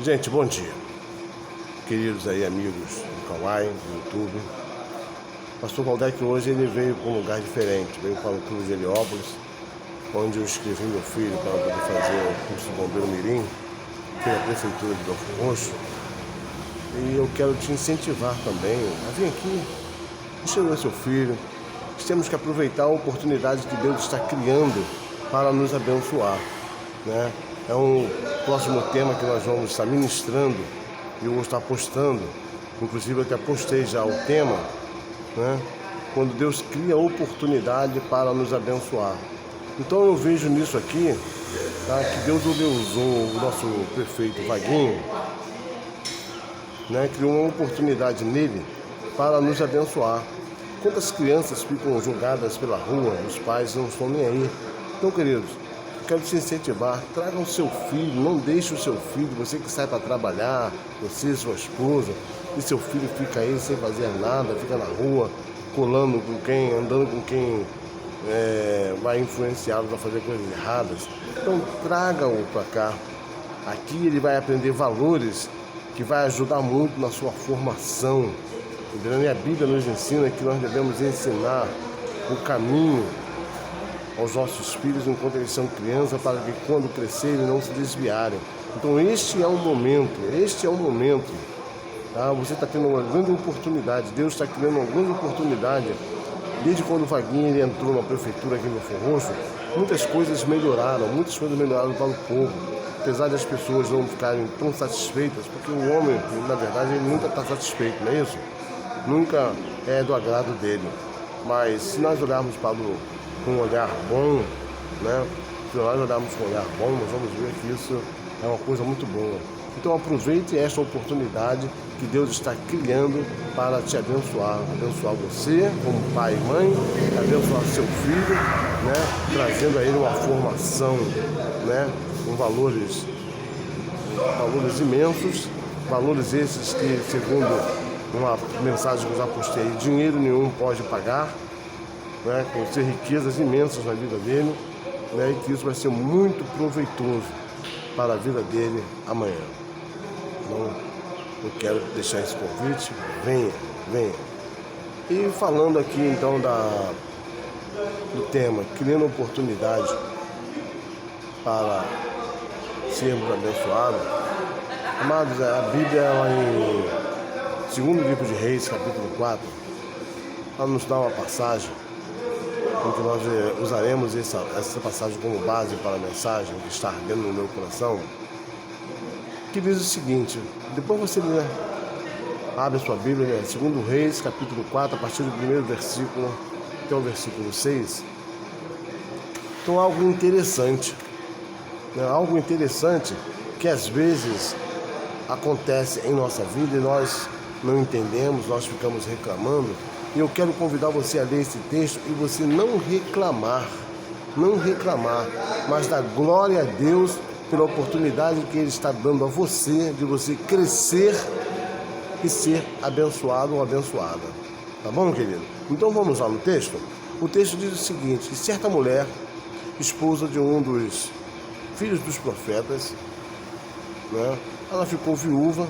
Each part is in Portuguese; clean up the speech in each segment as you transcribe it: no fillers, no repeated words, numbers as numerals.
Gente, bom dia. Queridos aí amigos do Kawaii, do YouTube. Pastor Valdec hoje ele veio para um lugar diferente, veio para o Clube de Heliópolis, onde eu inscrevi meu filho para poder fazer o curso de Bombeiro Mirim, pela Prefeitura de Belford Roxo. E eu quero te incentivar também a vir aqui, enxergar seu filho. Nós temos que aproveitar a oportunidade que Deus está criando para nos abençoar, né? É um próximo tema que nós vamos estar ministrando e eu vou estar postando, inclusive eu até postei já o tema, né? Quando Deus cria oportunidade para nos abençoar. Então eu vejo nisso aqui, tá, que Deus usou o nosso prefeito Vaguinho, né? Criou uma oportunidade nele para nos abençoar. Quantas crianças ficam jogadas pela rua, os pais não estão nem aí. Então, queridos, quero te incentivar, traga o seu filho, não deixe o seu filho, você que sai para trabalhar, você, sua esposa, e seu filho fica aí sem fazer nada, fica na rua, colando com quem, andando com quem vai influenciá-los a fazer coisas erradas. Então traga-o para cá. Aqui ele vai aprender valores que vai ajudar muito na sua formação. E a Bíblia nos ensina que nós devemos ensinar o caminho aos nossos filhos enquanto eles são crianças, para que quando crescerem não se desviarem. Então este é o momento, tá? Você está tendo uma grande oportunidade, Deus está criando uma grande oportunidade. Desde quando o Vaguinho ele entrou na prefeitura aqui no Belford Roxo, muitas coisas melhoraram para o povo, apesar das pessoas não ficarem tão satisfeitas, porque o homem, na verdade, ele nunca está satisfeito, não é isso? Nunca é do agrado dele. Mas se nós olharmos com um olhar bom, né? Se nós olharmos com um olhar bom, nós vamos ver que isso é uma coisa muito boa. Então aproveite esta oportunidade que Deus está criando para te abençoar. Abençoar você como pai e mãe, abençoar seu filho, né? Trazendo a ele uma formação, né? Com valores imensos, valores esses que, segundo uma mensagem que eu já postei, dinheiro nenhum pode pagar, né? Com ser riquezas imensas na vida dele, né? E que isso vai ser muito proveitoso para a vida dele amanhã. Então, eu quero deixar esse convite, venha. E falando aqui então do tema, criando oportunidade para sermos abençoados. Amados, a Bíblia, ela em 2º livro de Reis, capítulo 4, ela nos dá uma passagem em que nós usaremos essa passagem como base para a mensagem que está ardendo no meu coração, que diz o seguinte, depois você abre a sua Bíblia, né? 2º Reis, capítulo 4, a partir do primeiro versículo até o versículo 6. Então algo interessante, né? Algo interessante que às vezes acontece em nossa vida e nós não entendemos, nós ficamos reclamando. E eu quero convidar você a ler esse texto e você não reclamar, mas dar glória a Deus pela oportunidade que Ele está dando a você, de você crescer e ser abençoado ou abençoada. Tá bom, querido? Então vamos lá no texto. O texto diz o seguinte, que certa mulher, esposa de um dos filhos dos profetas, né, ela ficou viúva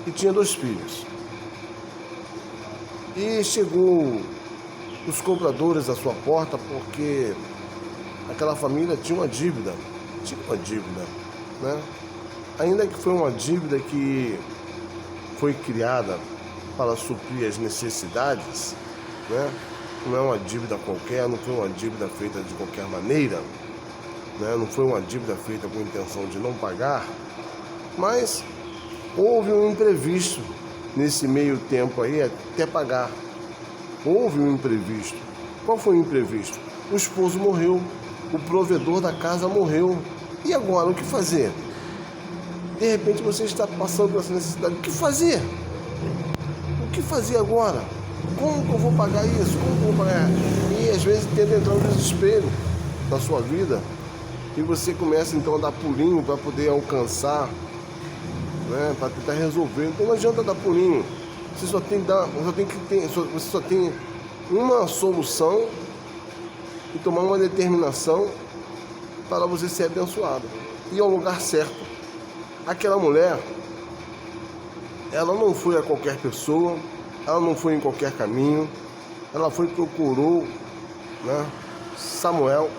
e tinha 2 filhos. E chegou os cobradores à sua porta porque aquela família tinha uma dívida, né? Ainda que foi uma dívida que foi criada para suprir as necessidades, né? Não é uma dívida qualquer, não foi uma dívida feita de qualquer maneira, né? Não foi uma dívida feita com intenção de não pagar, mas houve um imprevisto nesse meio tempo aí até pagar. Houve um imprevisto. Qual foi o imprevisto? O esposo morreu, o provedor da casa morreu. E agora, o que fazer? De repente você está passando por essa necessidade. O que fazer? O que fazer agora? Como que eu vou pagar isso? Como que eu vou pagar? E às vezes tenta entrar no desespero da sua vida. E você começa então a dar pulinho para poder alcançar, né, para tentar resolver. Então não adianta dar pulinho. Você só tem uma solução e tomar uma determinação para você ser abençoado. Ir ao lugar certo. Aquela mulher, ela não foi a qualquer pessoa, ela não foi em qualquer caminho, ela foi e procurou, né, Samuel,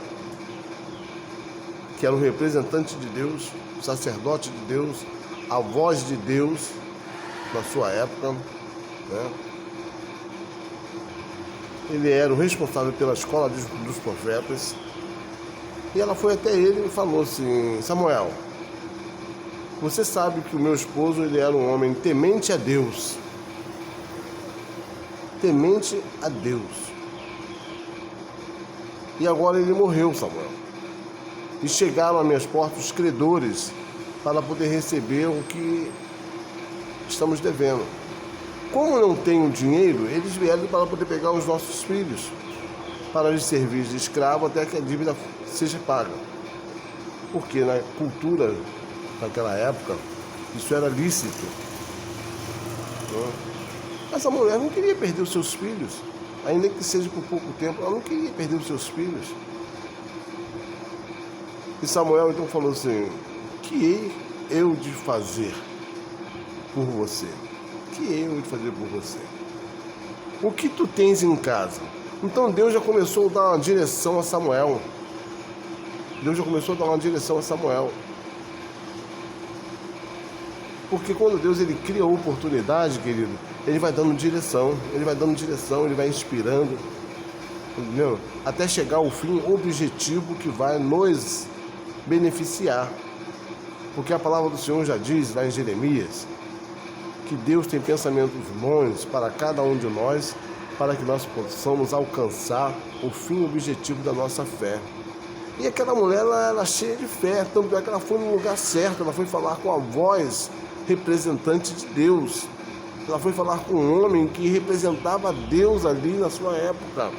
que era o representante de Deus, o sacerdote de Deus, a voz de Deus na sua época, né? Ele era o responsável pela escola dos profetas. E ela foi até ele e falou assim: Samuel, você sabe que o meu esposo, ele era um homem temente a Deus. Temente a Deus. E agora ele morreu, Samuel. E chegaram a minhas portas os credores para poder receber o que estamos devendo. Como não tenho dinheiro, eles vieram para poder pegar os nossos filhos, para lhes servir de escravo até que a dívida seja paga. Porque na cultura daquela época, isso era lícito. Mas a mulher não queria perder os seus filhos, ainda que seja por pouco tempo, ela não queria perder os seus filhos. E Samuel então falou assim: que hei eu de fazer por você? Que hei eu de fazer por você? O que tu tens em casa? Então Deus já começou a dar uma direção a Samuel. Deus já começou a dar uma direção a Samuel. Porque quando Deus ele cria a oportunidade, querido, ele vai dando direção, ele vai inspirando, entendeu? Até chegar ao fim objetivo que vai nos beneficiar. Porque a palavra do Senhor já diz lá em Jeremias que Deus tem pensamentos bons para cada um de nós, para que nós possamos alcançar o fim objetivo da nossa fé. E aquela mulher, ela era cheia de fé, tanto é que ela foi no lugar certo, ela foi falar com a voz representante de Deus. Ela foi falar com um homem que representava Deus ali na sua época.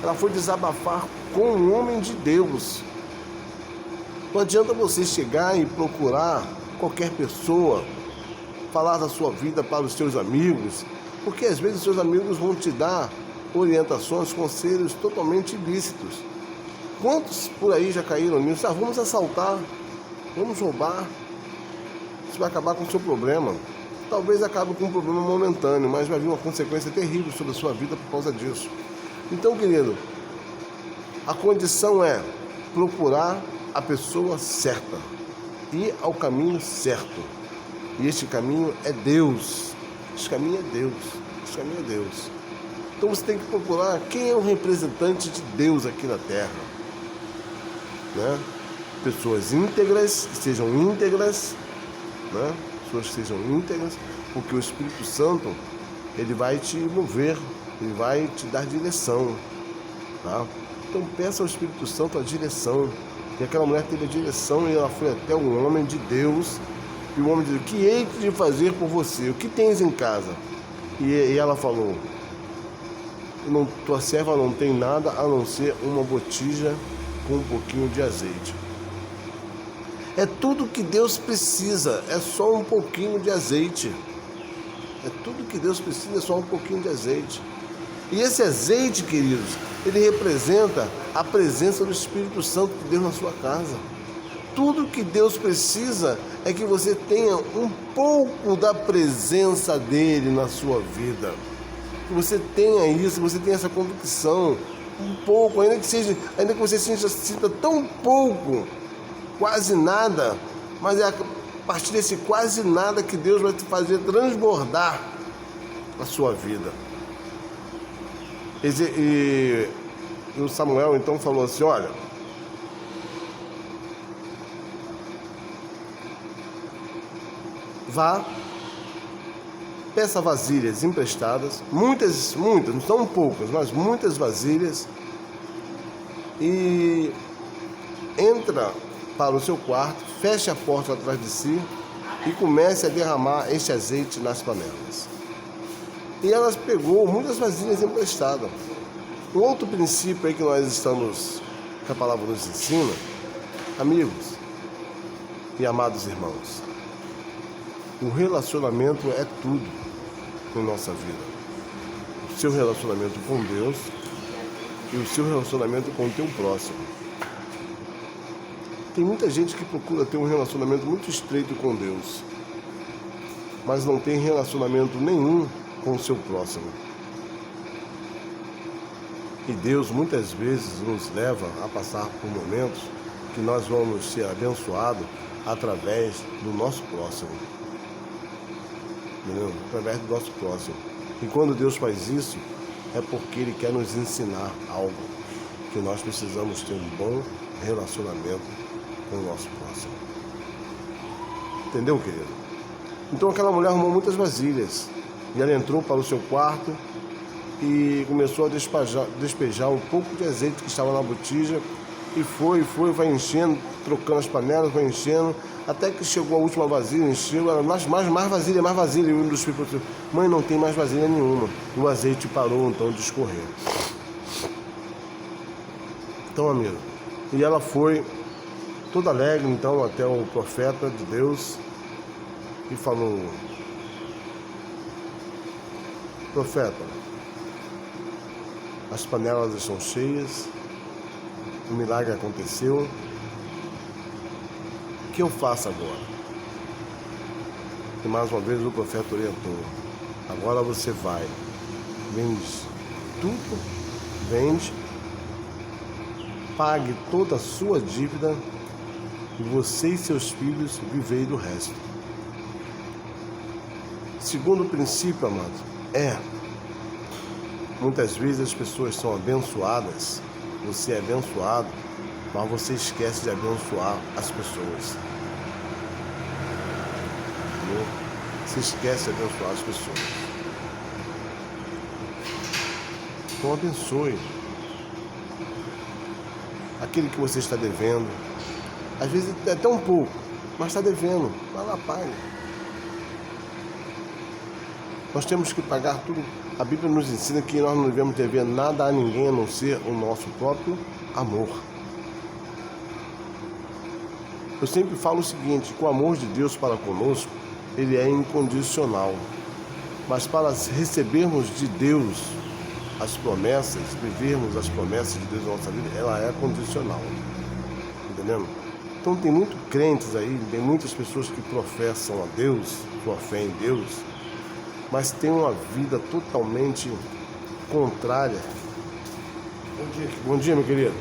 Ela foi desabafar com um homem de Deus. Não adianta você chegar e procurar qualquer pessoa, falar da sua vida para os seus amigos, porque às vezes os seus amigos vão te dar orientações, conselhos totalmente ilícitos. Quantos por aí já caíram nisso? Vamos assaltar, vamos roubar. Isso vai acabar com o seu problema. Talvez acabe com um problema momentâneo, mas vai vir uma consequência terrível sobre a sua vida por causa disso. Então, querido, a condição é procurar a pessoa certa, ir ao caminho certo. E este caminho é Deus. Este caminho é Deus. Este caminho é Deus. Então você tem que procurar quem é o representante de Deus aqui na terra, né? Pessoas íntegras, que sejam íntegras, né? Pessoas que sejam íntegras, porque o Espírito Santo, ele vai te mover, ele vai te dar direção, tá? Então peça ao Espírito Santo a direção. E aquela mulher teve a direção e ela foi até um homem de Deus. E o homem disse: o que hei de fazer por você? O que tens em casa? E ela falou: tua serva não tem nada a não ser uma botija com um pouquinho de azeite. É tudo que Deus precisa, é só um pouquinho de azeite. É tudo que Deus precisa, é só um pouquinho de azeite. E esse azeite, queridos, ele representa a presença do Espírito Santo de Deus na sua casa. Tudo que Deus precisa é que você tenha um pouco da presença dele na sua vida. Que você tenha isso, que você tenha essa convicção, um pouco, ainda que você sinta tão pouco, quase nada, mas é a partir desse quase nada que Deus vai te fazer transbordar a sua vida. E o Samuel então falou assim: olha, vá, peça vasilhas emprestadas, muitas, não são poucas, mas muitas vasilhas, e entra para o seu quarto, feche a porta atrás de si e comece a derramar este azeite nas panelas. E ela pegou muitas vasilhas emprestadas. Um outro princípio aí que que a palavra nos ensina, amigos e amados irmãos, o relacionamento é tudo na nossa vida. O seu relacionamento com Deus e o seu relacionamento com o teu próximo. Tem muita gente que procura ter um relacionamento muito estreito com Deus, mas não tem relacionamento nenhum com o seu próximo. E Deus muitas vezes nos leva a passar por momentos que nós vamos ser abençoados através do nosso próximo. Entendeu? Através do nosso próximo. E quando Deus faz isso, é porque Ele quer nos ensinar algo, que nós precisamos ter um bom relacionamento com o nosso próximo. Entendeu, querido? Então aquela mulher arrumou muitas vasilhas e ela entrou para o seu quarto e começou a despejar um pouco de azeite que estava na botija e vai enchendo, trocando as panelas, vai enchendo, até que chegou a última vasilha, encheu, ela, mais vasilha, e um dos filhos falou: mãe, não tem mais vasilha nenhuma. E o azeite parou então de escorrer. Então, amigo, e ela foi toda alegre então até o profeta de Deus e falou: profeta, as panelas estão cheias, o milagre aconteceu, o que eu faço agora? E mais uma vez o profeta orientou: agora você vai, vende tudo, pague toda a sua dívida e você e seus filhos vivei do resto. Segundo princípio, amado, muitas vezes as pessoas são abençoadas, você é abençoado, mas você esquece de abençoar as pessoas. Entendeu? Você esquece de abençoar as pessoas. Então abençoe aquele que você está devendo. Às vezes é até um pouco, mas está devendo. Vai lá, pague. Nós temos que pagar tudo. A Bíblia nos ensina que nós não devemos dever nada a ninguém a não ser o nosso próprio amor. Eu sempre falo o seguinte, que o amor de Deus para conosco, ele é incondicional. Mas para recebermos de Deus as promessas, vivermos as promessas de Deus na nossa vida, ela é condicional. Entendendo? Então tem muitos crentes aí, tem muitas pessoas que professam a Deus, sua fé em Deus, mas tem uma vida totalmente contrária. Bom dia, meu querido.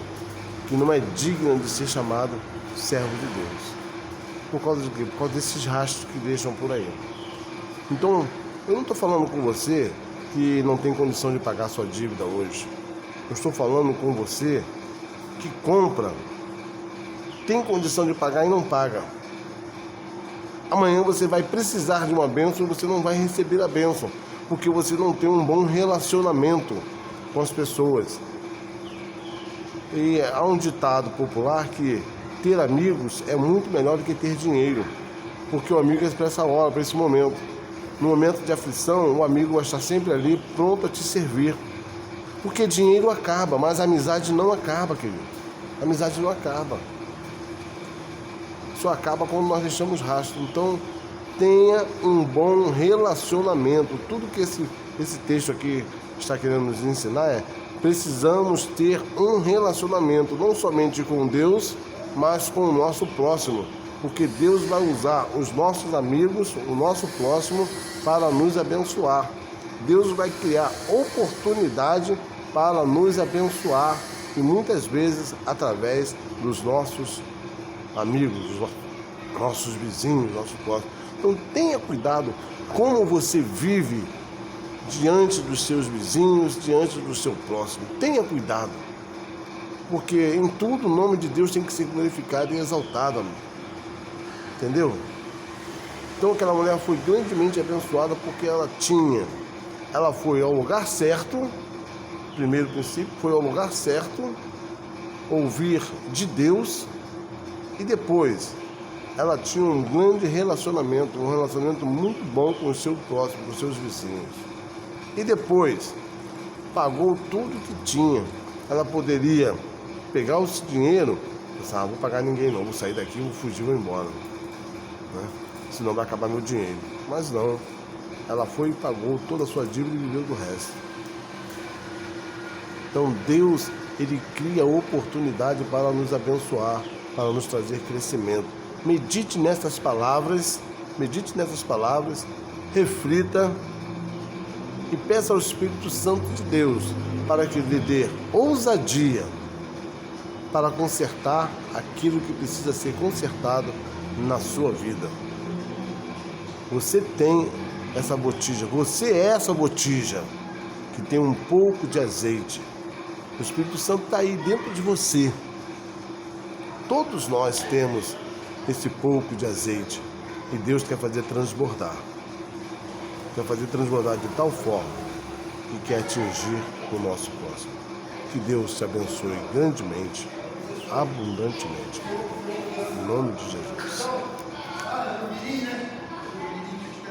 Que não é digna de ser chamado servo de Deus. Por causa de quê? Por causa desses rastros que deixam por aí. Então, eu não estou falando com você que não tem condição de pagar sua dívida hoje. Eu estou falando com você que compra, tem condição de pagar e não paga. Amanhã você vai precisar de uma bênção e você não vai receber a bênção, porque você não tem um bom relacionamento com as pessoas. E há um ditado popular que ter amigos é muito melhor do que ter dinheiro, porque o amigo é para essa hora, para esse momento. No momento de aflição, o amigo vai estar sempre ali, pronto a te servir. Porque dinheiro acaba, mas a amizade não acaba, querido. A amizade não acaba. Só acaba quando nós deixamos rastro. Então, tenha um bom relacionamento. Tudo que esse texto aqui está querendo nos ensinar precisamos ter um relacionamento, não somente com Deus, mas com o nosso próximo. Porque Deus vai usar os nossos amigos, o nosso próximo, para nos abençoar. Deus vai criar oportunidade para nos abençoar, e muitas vezes através dos nossos amigos, dos nossos vizinhos, nossos próximos. Então tenha cuidado como você vive diante dos seus vizinhos, diante do seu próximo. Tenha cuidado, porque em tudo o nome de Deus tem que ser glorificado e exaltado, amigo. Entendeu? Então aquela mulher foi grandemente abençoada porque ela foi ao lugar certo. Primeiro princípio, foi ao lugar certo, ouvir de Deus, e depois ela tinha um grande relacionamento, um relacionamento muito bom com o seu próximo, com os seus vizinhos. E depois pagou tudo que tinha. Ela poderia pegar esse dinheiro e pensar: vou pagar ninguém não, vou sair daqui, vou fugir, vou embora, né? Senão vai acabar meu dinheiro. Mas não, ela foi e pagou toda a sua dívida e viveu do resto. Então Deus, Ele cria oportunidade para nos abençoar. para nos trazer crescimento. Medite nessas palavras, reflita e peça ao Espírito Santo de Deus para que lhe dê ousadia para consertar aquilo que precisa ser consertado na sua vida. Você tem essa botija, você é essa botija que tem um pouco de azeite. O Espírito Santo está aí dentro de você. Todos nós temos esse pouco de azeite e Deus quer fazer transbordar. Quer fazer transbordar de tal forma que quer atingir o nosso próximo. Que Deus te abençoe grandemente, abundantemente. Em nome de Jesus.